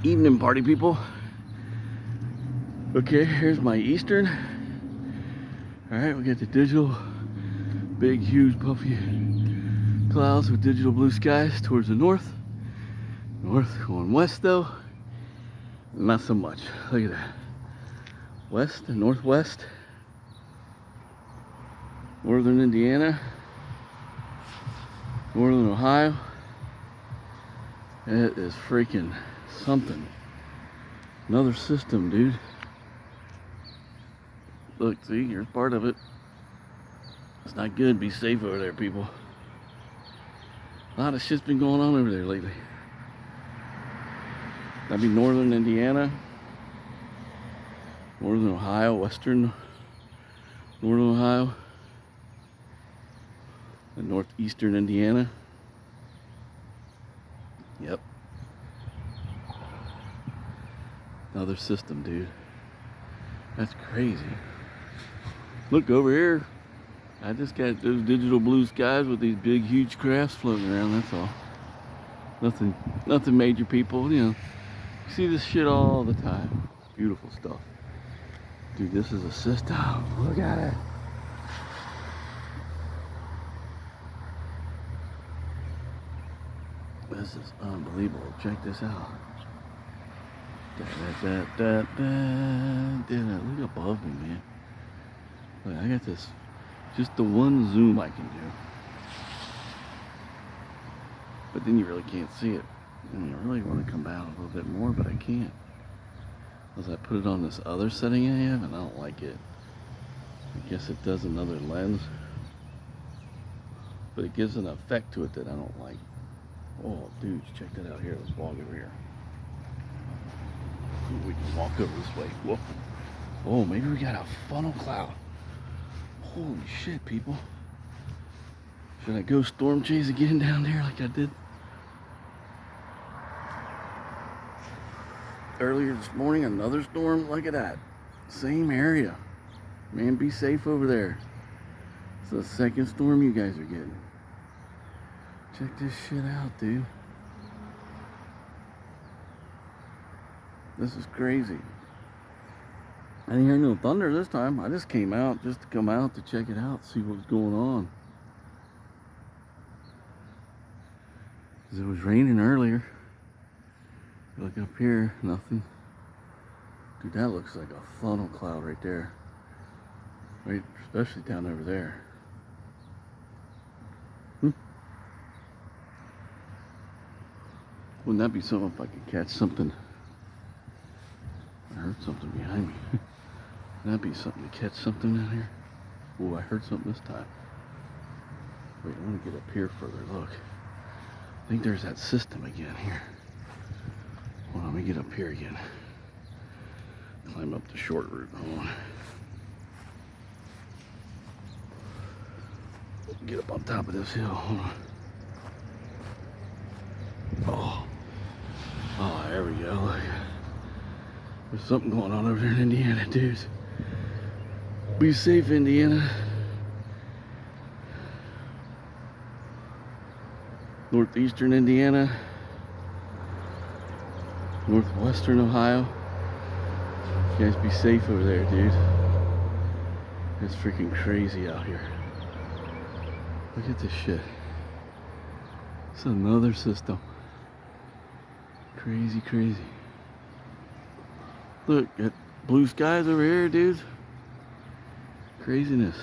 Evening, party people. Okay, here's my eastern. Alright, we got the digital, big, huge, puffy clouds with digital blue skies towards the north. North going west though, not so much. Look at that. West and northwest. Northern Indiana. Northern Ohio. It is freaking something. Another system, dude. Look, see, here's part of it. It's not good. Be safe over there, people. A lot of shit's been going on over there lately. That'd be northern Indiana, northern Ohio, western northern Ohio, and northeastern Indiana. Yep. Another system, dude. That's crazy. Look over here. I just got those digital blue skies with these big, huge crafts floating around. That's all. Nothing major, people. You know, you see this shit all the time. Beautiful stuff, dude. This is a system. Look at it. This is unbelievable. Check this out. Look above me, man. Look, I got this. Just the one zoom I can do. But then you really can't see it. And I really want to come out a little bit more, but I can't. Because I put it on this other setting I have, and I don't like it. I guess it does another lens. But it gives an effect to it that I don't like. Oh, dudes, check that out here. Let's walk over here. Ooh, we can walk over this way. Whoa. Oh, maybe we got a funnel cloud. Holy shit, people. Should I go storm chase again down there like I did earlier this morning? Another storm. Look at that. Same area. Man, be safe over there. It's the second storm you guys are getting. Check this shit out, dude. This is crazy. I didn't hear no thunder this time. I just came out just to come out to check it out, see what's going on. Because it was raining earlier. Look up here, nothing. Dude, that looks like a funnel cloud right there. Right, especially down over there. Wouldn't that be something if I could catch something? I heard something behind me. Wouldn't that be something to catch something in here? Oh, I heard something this time. Wait, I want to get up here further. Look. I think there's that system again here. Hold on, let me get up here again. Climb up the short route. Hold on. Get up on top of this hill. Hold on. Oh, there we go. Look. There's something going on over there in Indiana, dudes. Be safe, Indiana. Northeastern Indiana. Northwestern Ohio. You guys be safe over there, dude. It's freaking crazy out here. Look at this shit. It's another system. Crazy, crazy. Look at blue skies over here, dude. Craziness.